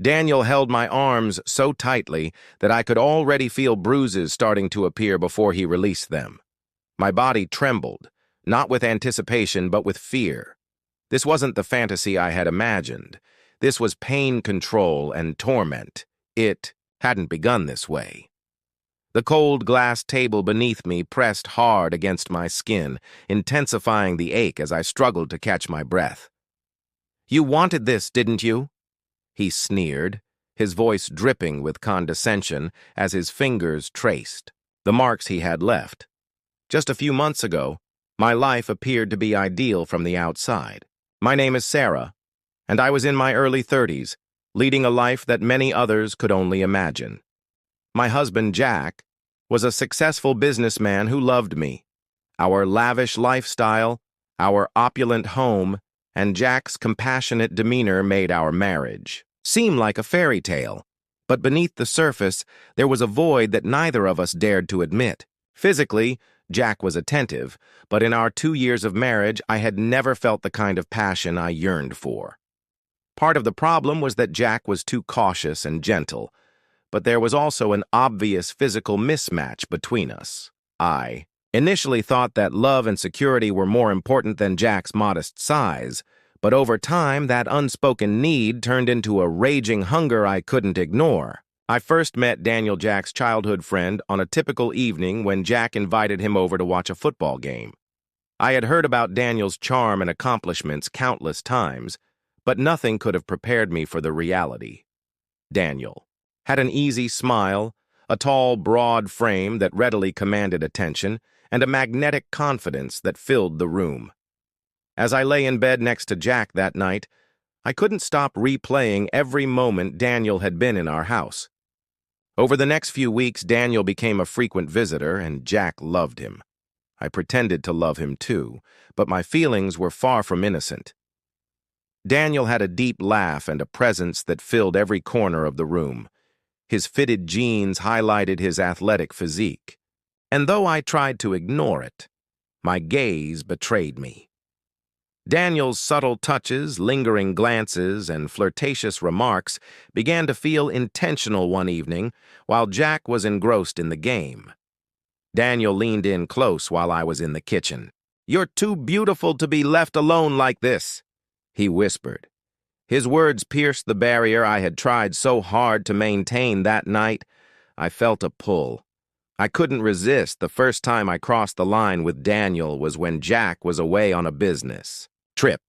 Daniel held my arms so tightly that I could already feel bruises starting to appear before he released them. My body trembled, not with anticipation but with fear. This wasn't the fantasy I had imagined. This was pain control and torment. It hadn't begun this way. The cold glass table beneath me pressed hard against my skin, intensifying the ache as I struggled to catch my breath. "You wanted this, didn't you?" He sneered, his voice dripping with condescension as his fingers traced the marks he had left. Just a few months ago, my life appeared to be ideal from the outside. My name is Sarah, and I was in my early 30s, leading a life that many others could only imagine. My husband, Jack, was a successful businessman who loved me. Our lavish lifestyle, our opulent home, and Jack's compassionate demeanor made our marriage seem like a fairy tale. But beneath the surface, there was a void that neither of us dared to admit. Physically, Jack was attentive, but in our 2 years of marriage, I had never felt the kind of passion I yearned for. Part of the problem was that Jack was too cautious and gentle, but there was also an obvious physical mismatch between us. I initially thought that love and security were more important than Jack's modest size, but over time that unspoken need turned into a raging hunger I couldn't ignore. I first met Daniel, Jack's childhood friend, on a typical evening when Jack invited him over to watch a football game. I had heard about Daniel's charm and accomplishments countless times, but nothing could have prepared me for the reality. Daniel had an easy smile, a tall, broad frame that readily commanded attention, and a magnetic confidence that filled the room. As I lay in bed next to Jack that night, I couldn't stop replaying every moment Daniel had been in our house. Over the next few weeks, Daniel became a frequent visitor, and Jack loved him. I pretended to love him too, but my feelings were far from innocent. Daniel had a deep laugh and a presence that filled every corner of the room. His fitted jeans highlighted his athletic physique, and though I tried to ignore it, my gaze betrayed me. Daniel's subtle touches, lingering glances, and flirtatious remarks began to feel intentional one evening while Jack was engrossed in the game. Daniel leaned in close while I was in the kitchen. "You're too beautiful to be left alone like this," he whispered. His words pierced the barrier I had tried so hard to maintain that night. I felt a pull. I couldn't resist. The first time I crossed the line with Daniel was when Jack was away on a business trip.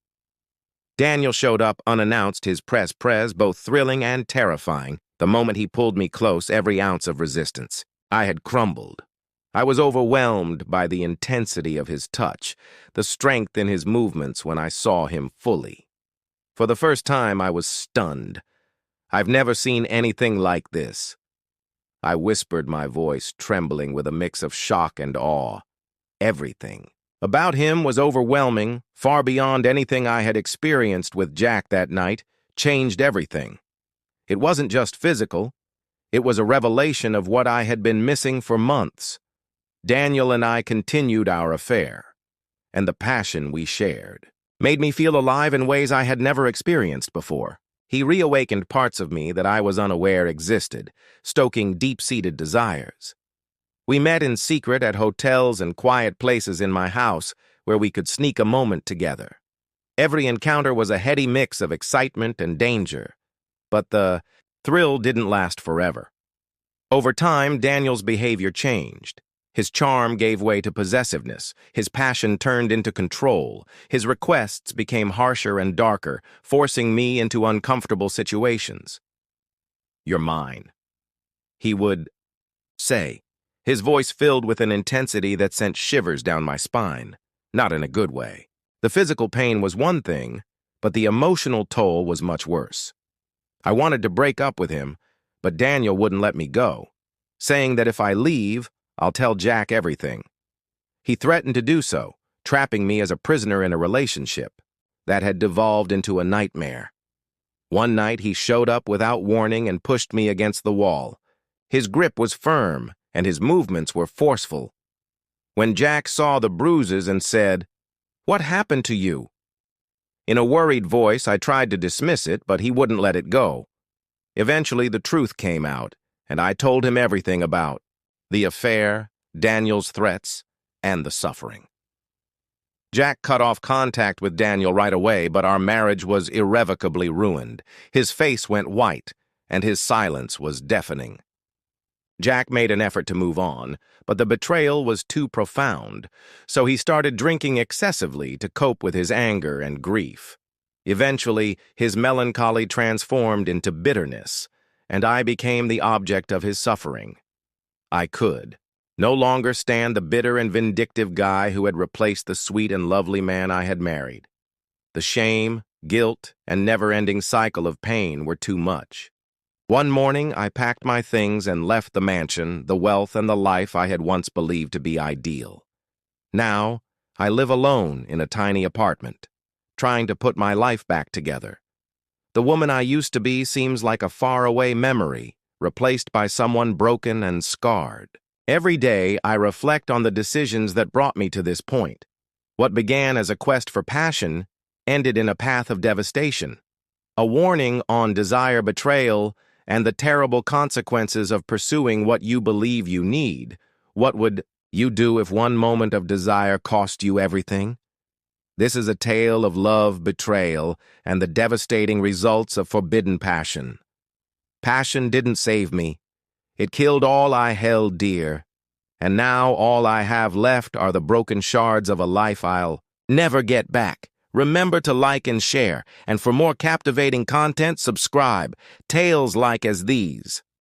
Daniel showed up unannounced, his press both thrilling and terrifying. The moment he pulled me close, every ounce of resistance. I had crumbled. I was overwhelmed by the intensity of his touch, the strength in his movements when I saw him fully. For the first time, I was stunned. "I've never seen anything like this." I whispered, my voice trembling with a mix of shock and awe. Everything about him was overwhelming, far beyond anything I had experienced with Jack that night, changed everything. It wasn't just physical. It was a revelation of what I had been missing for months. Daniel and I continued our affair, and the passion we shared made me feel alive in ways I had never experienced before. He reawakened parts of me that I was unaware existed, stoking deep-seated desires. We met in secret at hotels and quiet places in my house where we could sneak a moment together. Every encounter was a heady mix of excitement and danger, but the thrill didn't last forever. Over time, Daniel's behavior changed. His charm gave way to possessiveness. His passion turned into control. His requests became harsher and darker, forcing me into uncomfortable situations. "You're mine," he would say, his voice filled with an intensity that sent shivers down my spine, not in a good way. The physical pain was one thing, but the emotional toll was much worse. I wanted to break up with him, but Daniel wouldn't let me go, saying that if I leave, I'll tell Jack everything. He threatened to do so, trapping me as a prisoner in a relationship that had devolved into a nightmare. One night, he showed up without warning and pushed me against the wall. His grip was firm, and his movements were forceful. When Jack saw the bruises and said, "What happened to you?" In a worried voice, I tried to dismiss it, but he wouldn't let it go. Eventually, the truth came out, and I told him everything about the affair, Daniel's threats, and the suffering. Jack cut off contact with Daniel right away, but our marriage was irrevocably ruined. His face went white, and his silence was deafening. Jack made an effort to move on, but the betrayal was too profound, so he started drinking excessively to cope with his anger and grief. Eventually, his melancholy transformed into bitterness, and I became the object of his suffering. I could no longer stand the bitter and vindictive guy who had replaced the sweet and lovely man I had married. The shame, guilt, and never-ending cycle of pain were too much. One morning, I packed my things and left the mansion, the wealth, and the life I had once believed to be ideal. Now, I live alone in a tiny apartment, trying to put my life back together. The woman I used to be seems like a faraway memory, replaced by someone broken and scarred. Every day, I reflect on the decisions that brought me to this point. What began as a quest for passion ended in a path of devastation. A warning on desire betrayal and the terrible consequences of pursuing what you believe you need. What would you do if one moment of desire cost you everything? This is a tale of love, betrayal, and the devastating results of forbidden passion. Passion didn't save me. It killed all I held dear. And now all I have left are the broken shards of a life I'll never get back. Remember to like and share, and for more captivating content, subscribe. Tales like as these.